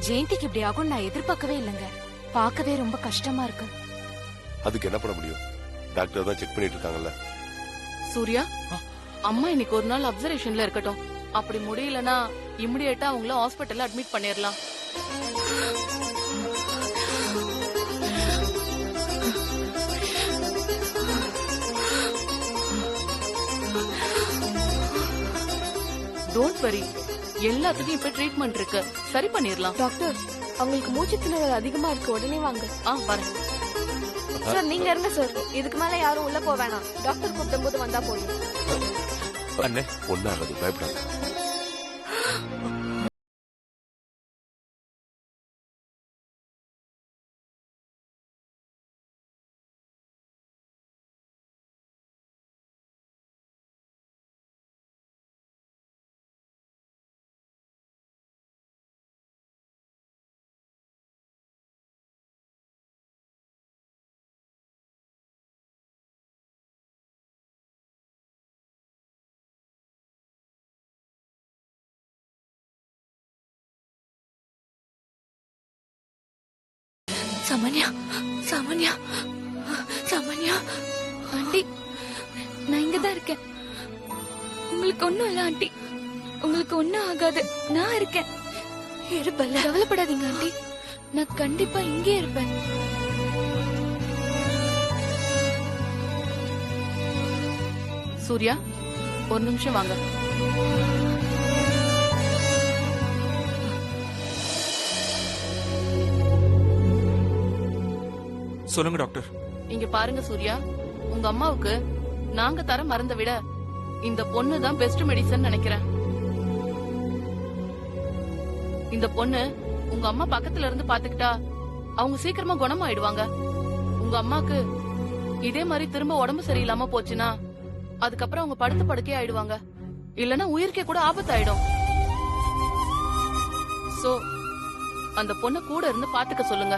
ஜெயந்திக்கு இப்படி ஆகும் நான் எதிர்பார்க்கவே இல்லைங்க. பார்க்கவே ரொம்ப கஷ்டமா இருக்கு. அதுக்கு என்ன பண்ண முடியும்? டாக்டர் தான் செக் பண்ணிட்டு இருக்காங்கல்ல. சூர்யா, அம்மா இன்னைக்கு ஒரு நாள் அப்சர்வேஷன்ல இருக்கட்டும். அப்படி முடியலன்னா இமிடியேட்டா அவங்கள ஹாஸ்பிட்டல்ல அட்மிட் பண்ணிடலாம். டோன்ட் வரி, எல்லாத்துக்கும் இப்ப ட்ரீட்மெண்ட் இருக்கு, சரி பண்ணிடலாம். டாக்டர், அவங்களுக்கு மூச்சு திணறல் அதிகமா இருக்கு, உடனே வாங்க. வரேன் சார். நீங்க இருங்க சார், இதுக்கு மேல யாரும் உள்ள போக வேணாம். டாக்டர் கூப்பிடும் போது வந்தா போதும். அண்ணே ஒன்னானது பயப்படாது. சாமான்யா, சாமான்யா, சாமான்யா. ஆண்டி, நான் இங்கதான் இருக்கேன். உங்களுக்கு ஒண்ணும் இல்ல ஆண்டி, உங்களுக்கு ஒண்ணும் ஆகாது, நான் இருக்கேன். இருப்பல்ல, கவலைப்படாதீங்க ஆண்டி, நான் கண்டிப்பா இங்கே இருப்பேன். சூர்யா, ஒரு நிமிஷம் வாங்க. சொல்லுங்க டாக்டர். இங்க பாருங்க சூர்யா, உங்க அம்மாவுக்கு நாங்க தர மருந்த விட இந்த பொண்ணு தான் பெஸ்ட் மெடிசன் நினைக்கிறேன். இந்த பொண்ணு உங்க அம்மா பக்கத்துல இருந்து பாத்துக்கிட்டா அவங்க சீக்கிரமா குணமாயிடுவாங்க. உங்க அம்மாக்கு இதே மாதிரி திரும்ப உடம்பு சரியில்லாம போச்சுன்னா அதுக்கப்புறம் அவங்க படுத்து படுக்கே ஆயிடுவாங்க, இல்லனா உயிருக்கே கூட ஆபத்தாயிடும். சோ அந்த பொண்ணு கூட இருந்து பாத்துக்க சொல்லுங்க.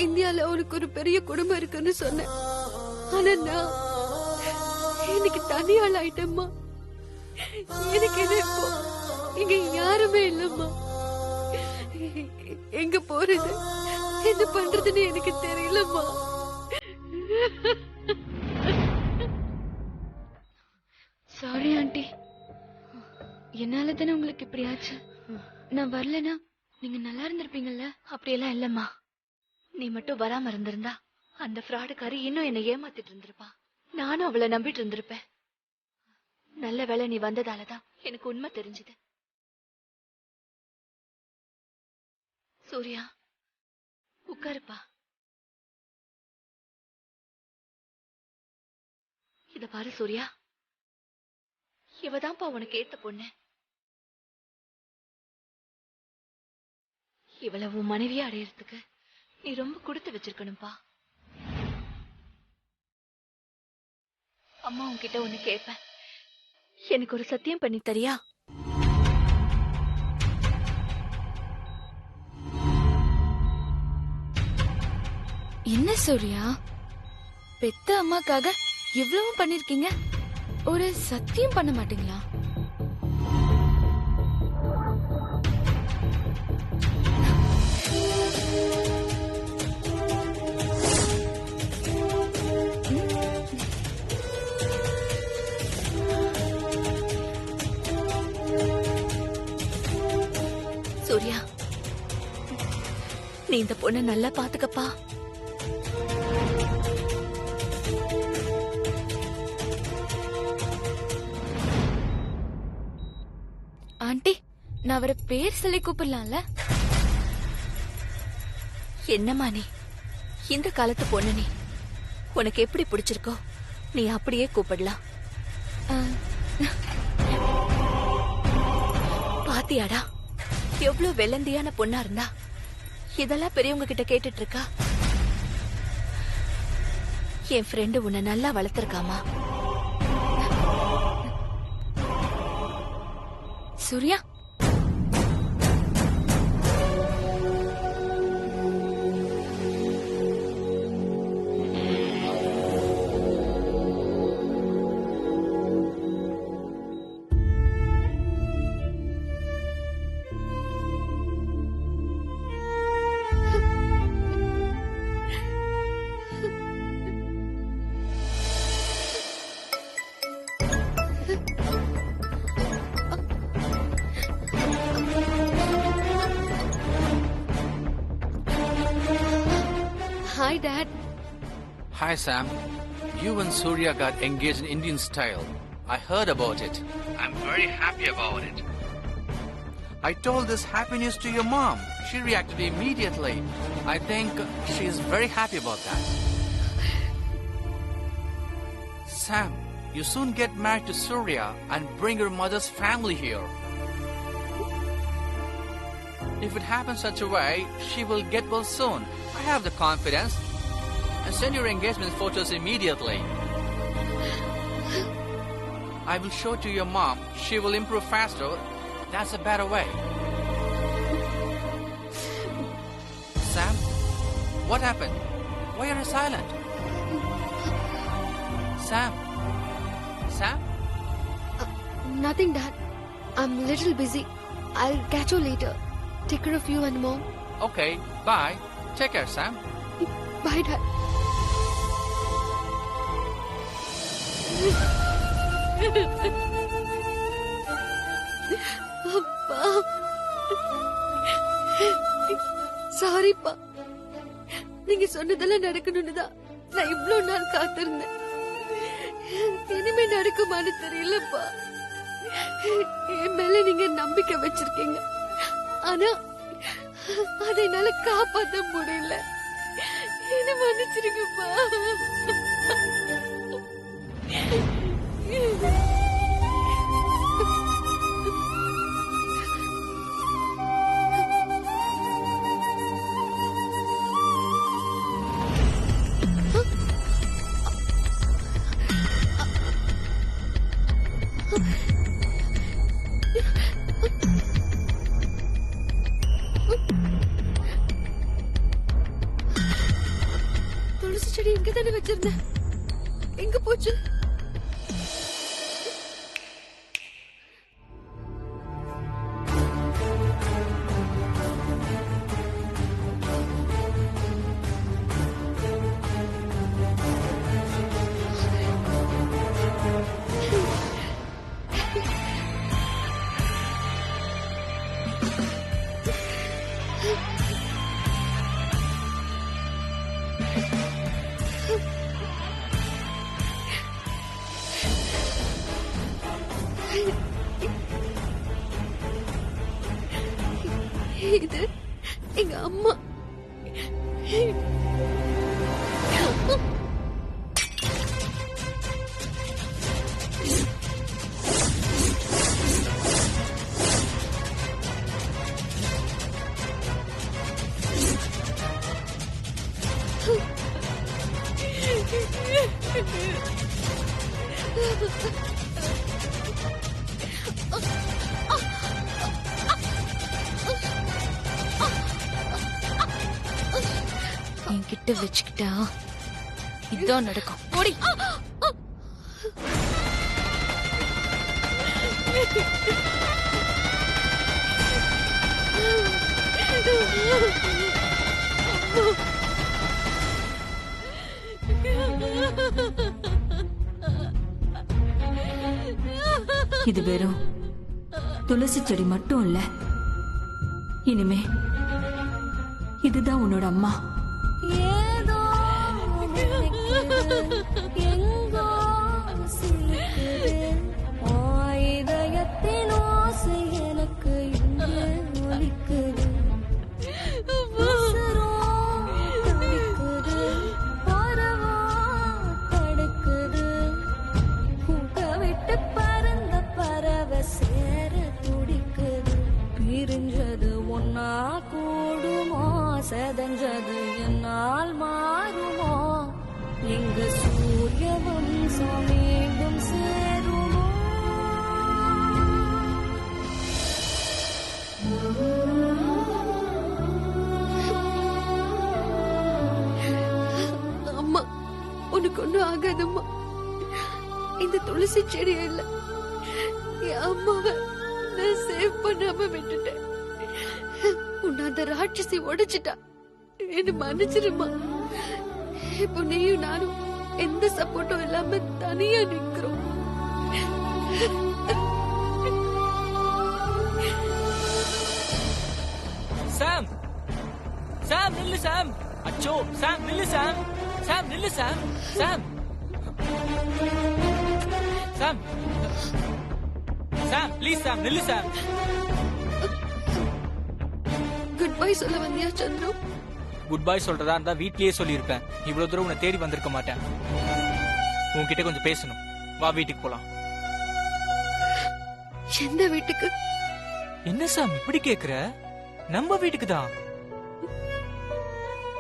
இந்தியால உனக்கு ஒரு பெரிய குடும்பம் இருக்குன்னு சொன்னேன், ஆனா நான் எனக்கு தனியாள் ஆயிட்டேம்மா. எனக்கு இது இப்போ இங்க யாருமே இல்லம்மா. எங்க போறது, என்ன பண்றதுன்னு எனக்கு தெரியலம்மா. சாரி ஆண்டி, என்னால தானே உங்களுக்கு இப்படி ஆச்சு. நான் வரலனா நீங்க நல்லா இருந்திருப்பீங்கல்ல. அப்படியெல்லாம் இல்லம்மா, நீ மட்டும் வராம இருந்திருந்தா அந்த ஃப்ராடுக்காரி இன்னும் என்ன ஏமாத்திட்டு இருந்திருப்பா. நானும் அவளை நம்பிட்டு இருந்திருப்பேன். நல்ல வேளை நீ வந்ததாலதான் எனக்கு உண்மை தெரிஞ்சது. சூர்யா, உட்காருப்பா. இத பாரு சூர்யா, இவதான்ப்பா உனக்கு ஏத்த பொண்ணு. இவ்வளவு மனைவியா அடையறதுக்கு நீ ரொம்ப கொடுத்து வச்சிருக்கணும்பா. அம்மா உன்கிட்ட ஒண்ணு கேட்பேன், எனக்கு ஒரு சத்தியம் பண்ணி தரியா? என்ன சூர்யா, பெத்த அம்மாக்காக இவ்வளவு பண்ணிருக்கீங்க, ஒரு சத்தியம் பண்ண மாட்டீங்களா? சூர்யா, நீ இந்த பொண்ணை நல்லா பாத்துக்கப்பா. ஆண்டி, நான் அவரை பேர் சொல்லி கூப்பிடலாம்ல? என்னம்மா நீ, இந்த காலத்து பொண்ணு நீ, உனக்கு எப்படி பிடிச்சிருக்கோ நீ அப்படியே கூப்பிடலாம். பாத்தியாடா, எவ்வளவு வெள்ளந்தியான பொண்ணா இருந்தா இதெல்லாம் பெரியவங்க கிட்ட கேட்டுட்டு இருக்கா. என் ஃப்ரெண்டு உன்னை நல்லா வளர்த்திருக்காமா. Surya, Hi, Dad. Hi, Sam. You and Surya got engaged in Indian style. I heard about it. I'm very happy about it. I told this happy news to your mom. She reacted immediately. I think she's very happy about that. Sam, you soon get married to Surya and bring your mother's family here. If it happens such a way, she will get well soon. I have the confidence. And send your engagement photos immediately. I will show it to your mom. She will improve faster. That's a better way. Sam, what happened? Why are you silent? Sam? Sam? Nothing, Dad. I'm a little busy. I'll catch you later. Take care of you and Mom. Okay, bye. Take care, Sam. Bye, Dad. அப்பா சாரிப்பா. நீங்க சொன்னதெல்லாம் நடக்கணும்னு தான் நான் இவ்வளவு நாள் காத்திருந்தேன். இனிமே நடக்குமான்னு தெரியலப்பா. என் மேல நீங்க நம்பிக்கை வச்சிருக்கீங்க, ஆனா அதை என்னால காப்பாத்த முடியல. என்ன மன்னிச்சிருங்கப்பா. துளசி செடி எங்க தானே வச்சிருந்தேன், எங்க போச்சு? இது எங்க அம்மா. என்கிட்ட வச்சுக்கிட்டா இதான் நடக்கும். ஓடி. இது வெறும் துளசி செடி மட்டும் இல்ல, இனிமே இதுதான் உன்னோட அம்மா. ஏதோ எங்கோ சிலுக்குது, இதயத்தின் ஓசை எனக்கு இங்கே ஒலிக்குது. உசுரோ தவிக்குது, பரவா தடுக்குது, பூக்க விட்டு பறந்த பறவை சேர துடிக்குது. பிரிஞ்சது ஒன்னா கூடுமோ, செதஞ்சது என்னால் மாறுமோ, எங்க சூரிய வம்சம் மீண்டும் சேருமோ? அம்மா, உனக்கு ஒண்ணும் ஆகாதம்மா. இந்த துளசி செடி இல்ல, என் அம்மாவை நான் சேவ் பண்ணாம விட்டுட்டேன். உன்னை அந்த ராட்சசி உடைச்சிட்டா. என்ன மன்னிச்சிருமா. இப்போ நீயும் நானும் எந்த சப்போர்ட்டும் இல்லாம தனியா நிக்கிறோம். Sam! Sam, நில்லு Sam! அச்சோ சாம் நில்லு சாம். சாம் நில்லு சாம். சாம் சாம் சாம் ப்ளீஸ் சாம் நில்லு சாம். குட் பை சொல்ல வந்தியா சந்துரு? குட் பை சொல்றதா இருந்தா வீட்லயே சொல்லியிருப்பேன். இவ்வளவு தூரம் உன்னை தேடி வந்திருக்க மாட்டேன். உன்கிட்ட கொஞ்சம் பேசணும். வா வீட்டுக்கு போலாம். எந்த வீட்டுக்கு? என்ன சாம் இப்படி கேக்குற? நம்ம வீட்டுக்கு தான்.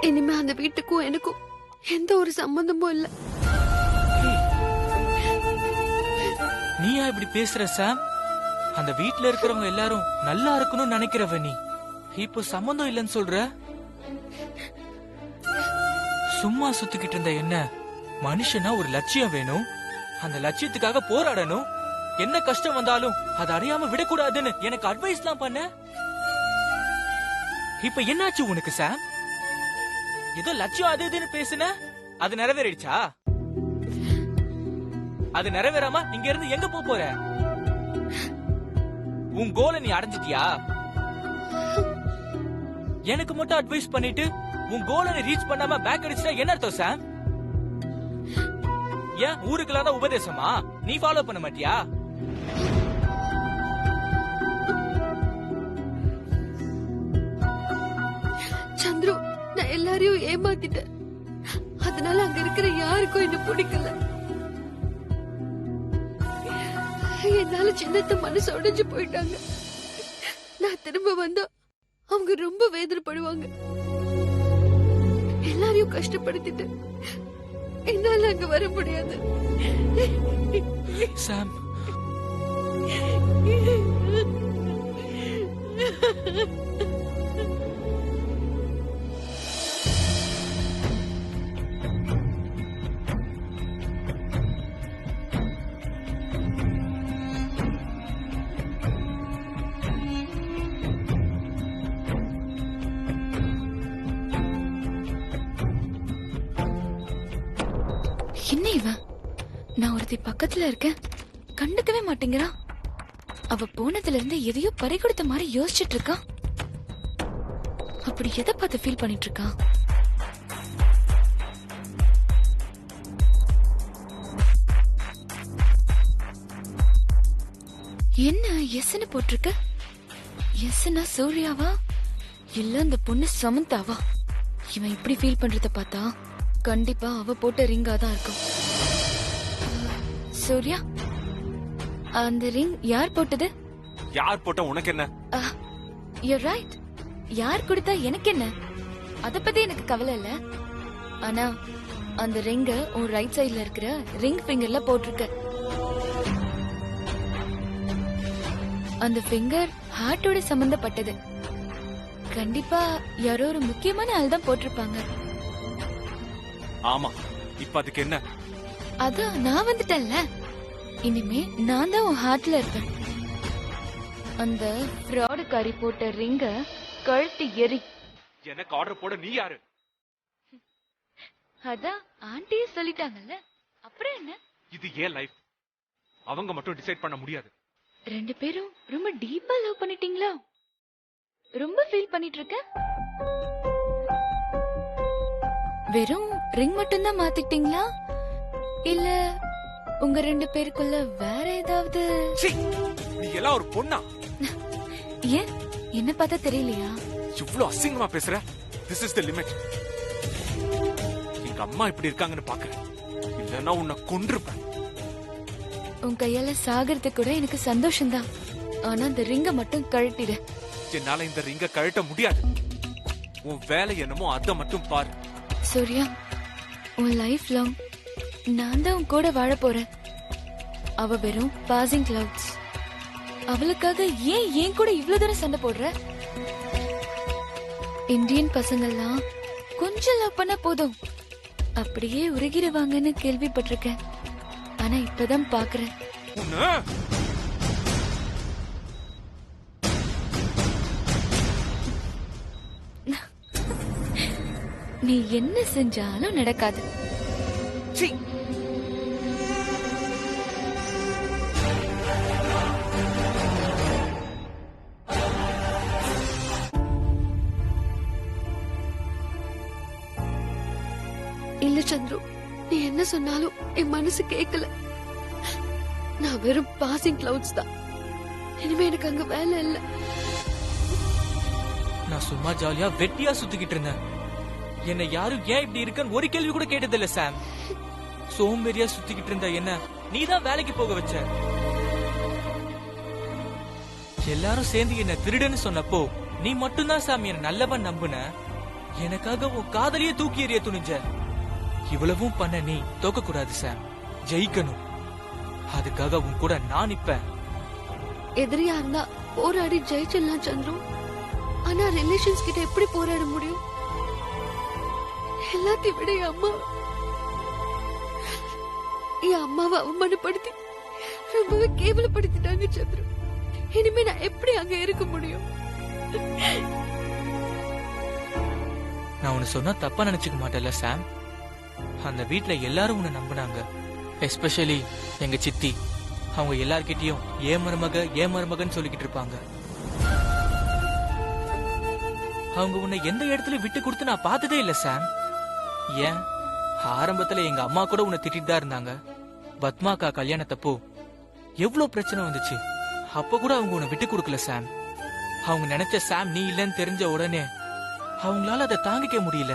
இனிமே அந்த வீட்டுக்கும் எனக்கும் எந்த ஒரு சம்பந்தமும் இல்ல. நீயா இப்படி பேசுற சாம்? அந்த வீட்ல இருக்கிறவங்க எல்லாரும் நல்லா இருக்கணும்னு நினைக்கிறவ நீ இப்போ சம்பந்தம் இல்லைன்னு சொல்ற? சும்மா சுத்திக்கிட்டு இருந்த என்ன? மனுஷனா ஒரு லட்சியம் வேணும். அந்த லட்சியத்துக்காக போராடணும். என்ன கஷ்டம் வந்தாலும் அதை அடையாம விடக்கூடாதுன்னு எனக்கு அட்வைஸ்லாம் பண்ண. இப்ப என்னாச்சு உனக்கு சாம்? ஏதோ லட்சியம் அது இதுன்னு பேசுன, அது நிறைவேறிடுச்சா? அது நிறைவேறாம இங்க இருந்து எங்க போற? உன் கோலை நீ அடைஞ்சிட்டியா? எனக்கு மட்டும் அட்வைஸ் பண்ணிட்டு உன் கோலை நீ ரீச் பண்ணாம பேக் அடிச்சா என்ன அர்த்தம் சாம்? ஏன் ஊருக்குலாம் தான் உபதேசமா? நீ ஃபாலோ பண்ண மாட்டியா? சந்துரு, நான் எல்லாரையும் ஏமாத்திட்டேன். அதனால அங்க இருக்கிற யாருக்கும் என்ன பிடிக்கல. என்னால சின்னத்த மனசு உடைஞ்சு போயிட்டாங்க. நான் திரும்ப வந்தா அவங்க ரொம்ப வேதனைப்படுவாங்க. எல்லாரையும் கஷ்டப்படுத்திட்டு என்னால அங்க வர முடியாது. சாம் என்ன இவன்? நான் ஒருத்தி பக்கத்துல இருக்கேன், கண்டுக்கவே மாட்டேங்கிறா. அவ போனதுல இருந்து எதையோ பறி கொடுத்த மாதிரி யோசிச்சுட்டு இருக்கா. அப்படி எதை பார்த்து ஃபீல் பண்ணிட்டு இருக்கா? என்ன எஸ்ன்னு போட்டிருக்க? எஸ்னா சூர்யாவா இல்ல அந்த பொண்ணு சமந்தாவா? இவன் இப்படி ஃபீல் பண்றத பார்த்தா கண்டிப்பா அவ போட்ட ரிங்கா தான் இருக்கும். சூர்யா, அந்த ரிங் யார் போட்டது? யார் போட்ட உனக்கு என்ன? You right. யார் கொடுத்தா எனக்கு என்ன? அத பத்தி எனக்கு கவலை இல்ல. ஆனா அந்த ரிங்க உன் ரைட் சைடுல இருக்கிற ரிங் ஃபிங்கர்ல போட்டிருக்க. அந்த ஃபிங்கர் ஹார்ட்டோட சம்பந்தப்பட்டது. கண்டிப்பா யாரோ ஒரு முக்கியமான ஆள் தான் போட்டிருப்பாங்க. ஆமா, இப்ப அதுக்கு என்ன? அதான் நான் வந்துட்டேன்ல. இனிமே நான் தான் உன் ஹார்ட்ல இருப்பேன். அந்த ஃப்ராடுக்காரி போட்ட ரிங்க கழட்டி எரி. எனக்கு ஆர்டர் போட நீ யாரு? அதான் ஆண்டியே சொல்லிட்டாங்கல்ல, அப்புறம் என்ன? இது ஏன் லைஃப்? அவங்க மட்டும் டிசைட் பண்ண முடியாது. ரெண்டு பேரும் ரொம்ப டீப்பா லவ் பண்ணிட்டீங்களா? ரொம்ப ஃபீல் பண்ணிட்டு இருக்க. வெறும் ரிங் மட்டும் தான் மாத்திட்டீங்களா இல்ல உங்க ரெண்டு பேருக்குள்ள வேற ஏதாவது? நீ எல்லாம் ஒரு பொண்ணா? ஏன் என்ன பார்த்தா தெரியலையா? இவ்ளோ அசிங்கமா பேசுற. This is the limit. எங்க அம்மா இப்படி இருக்காங்கன்னு பாக்குறேன், இல்லன்னா உன்னை கொன்றுப்பேன். உன் கையால சாகிறதுக்கு கூட எனக்கு சந்தோஷம்தான். ஆனா அந்த ரிங்க மட்டும் கழட்டிடு. என்னால இந்த ரிங்க கழட்ட முடியாது. உன் வேலை என்னமோ அதை மட்டும் பாரு. சூர்யா, உன் லைஃப் லாங் நான் தான் உன் கூட வாழ போறேன். அவ வெறும் பாசிங் கிளவுட்ஸ். அவளுக்காக ஏன் கூட இவ்வளவு தூரம் சண்டை போடுற? இந்தியன் பசங்கள்லாம் கொஞ்சம் லவ் பண்ண போதும் அப்படியே உருகிடுவாங்கன்னு கேள்விப்பட்டிருக்கேன். ஆனா இப்பதான் பாக்குறேன். நீ என்ன செஞ்சாலும் நடக்காது. இல்ல சந்துரு, நீ என்ன சொன்னாலும் என் மனசு கேட்கல. நான் வெறும் பாசிங் கிளவுட்ஸ் தான். இனிமே எனக்கு அங்க வேலை இல்ல. நான் சும்மா ஜாலியா வெட்டியா சுத்திக்கிட்டு இருந்தேன். என்ன யாரும் ஏன் இப்படி இருக்கன்னு ஒரு கேள்வி கூட கேட்டதில்ல சாம். சோம்பேறியா சுத்திக்கிட்டு இருந்த என்ன நீதான் வேலைக்கு போக வச்ச. எல்லாரும் சேர்ந்து என்ன திருடுன்னு சொன்னப்போ நீ மட்டும்தான் சாம் என்ன நல்லவன் நம்புன. எனக்காக உன் காதலியே தூக்கி எறிய துணிஞ்ச. இவ்வளவும் பண்ண நீ தோக்க கூடாது சாம், ஜெயிக்கணும். அதுக்காக உன் கூட நான் நிப்பேன். எதிரியா இருந்தா போராடி ஜெயிச்சிடலாம் சந்துரு. ஆனா ரிலேஷன்ஸ் கிட்ட எப்படி போராட முடியும்? எல்லாத்தையும் விட என் அம்மாவை அவமானப்படுத்தி ரொம்பவே கேவலப்படுத்திட்டாங்க சந்துரு. இனிமே நான் எப்படி அங்க இருக்க முடியும்? நான் உன்னை சொன்னா தப்பா நினைச்சுக்க மாட்டேன்ல சாம். அந்த வீட்ல எல்லாரும் உன்னை நம்பினாங்க. எஸ்பெஷலி எங்க சித்தி. அவங்க எல்லார்கிட்டயும் ஏன் மருமகன்னு சொல்லிக்கிட்டு இருப்பாங்க. அவங்க உன்னை எந்த இடத்துல விட்டு கொடுத்து நான் பார்த்ததே இல்ல சாம். ஏன் ஆரம்பத்துல எங்க அம்மா கூட உன்னை திட்டிட்டு தான் இருந்தாங்க. பத்மாக்கா கல்யாணத்தப்போ எவ்வளவு பிரச்சனை வந்துச்சு. அப்ப கூட அவங்க உன்னை விட்டு கொடுக்கல சாம். அவங்க நினைச்ச சாம் நீ இல்லன்னு தெரிஞ்ச உடனே அவங்களால அதை தாங்கிக்க முடியல.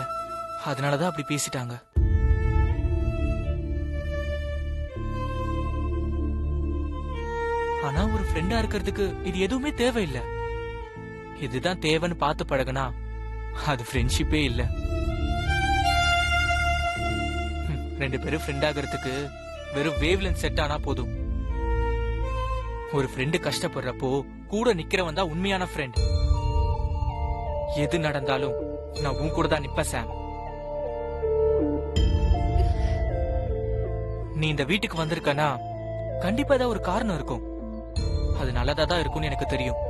அதனாலதான் அப்படி பேசிட்டாங்க. ஆனா ஒரு ஃப்ரெண்டா இருக்கிறதுக்கு இது எதுவுமே தேவையில்லை. இதுதான் தேவைன்னு பார்த்து பழகுனா அது ஃப்ரெண்ட்ஷிப்பே இல்ல. ரெண்டு பேரும் ஃப்ரெண்ட் ஆகிறதுக்கு வெறும் வேவ் லென்த் செட் ஆனா போதும். ஒரு ஃப்ரெண்டு கஷ்டப்படுறப்போ கூட நிக்கிறவன் தான் உண்மையான ஃப்ரெண்ட். எது நடந்தாலும் நான் உன் கூட தான் நிப்பேன் சாம். நீ இந்த வீட்டுக்கு வந்திருக்கனா கண்டிப்பா ஏதாவது ஒரு காரணம் இருக்கும். அது நல்லதா தான் இருக்கும்னு எனக்கு தெரியும்.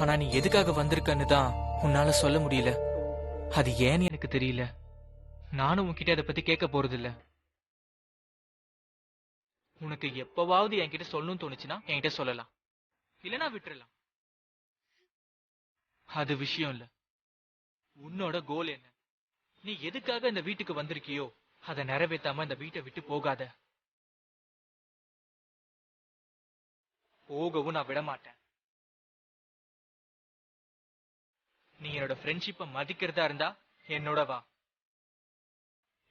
ஆனா நீ எதுக்காக வந்திருக்கன்னு தான் உன்னால சொல்ல முடியல. அது ஏன்னு எனக்கு தெரியல. நானும் உன்கிட்ட அதை பத்தி கேட்க போறது இல்ல. உனக்கு எப்பவாவது என்கிட்ட சொல்லணும்னு தோணுச்சுன்னா என்கிட்ட சொல்லலாம், இல்லனா விட்டுறலாம். அது விஷயம் இல்ல. உன்னோட கோல் என்ன? நீ எதுக்காக இந்த வீட்டுக்கு வந்திருக்கியோ அதை நிறைவேற்றாம இந்த வீட்டை விட்டு போகாத. போகவும் நான் விட மாட்டேன். நீ என்னோட ஃப்ரெண்ட்ஷிப்பை மதிக்கிறதா இருந்தா என்னோட வா.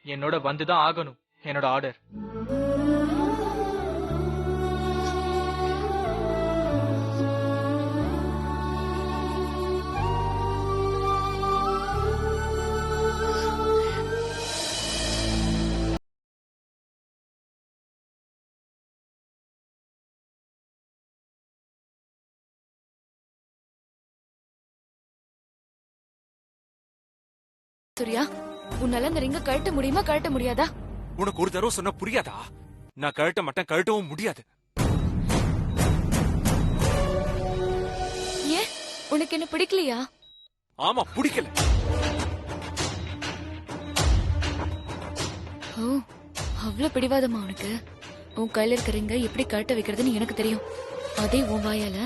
என்னோட வந்துதான் ஆகணும். என்னோட ஆர்டர். சூர்யா, உன்னால அந்த ரிங்க கழட்ட முடியுமா கழட்ட முடியாதா? உனக்கு ஒரு தடவை சொன்னா புரியாதா? நான் கழட்ட மாட்டேன், கழட்டவும் முடியாது. ஏன், உனக்கு என்ன பிடிக்கலையா? ஆமா, பிடிக்கல. ஓ, அவ்வளவு பிடிவாதமா உனக்கு? உன் கையில இருக்க ரிங்க எப்படி கழட்ட வைக்கிறதுன்னு எனக்கு தெரியும். அதே உன் வாயால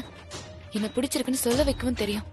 என்ன பிடிச்சிருக்குன்னு சொல்ல வைக்கவும் தெரியும்.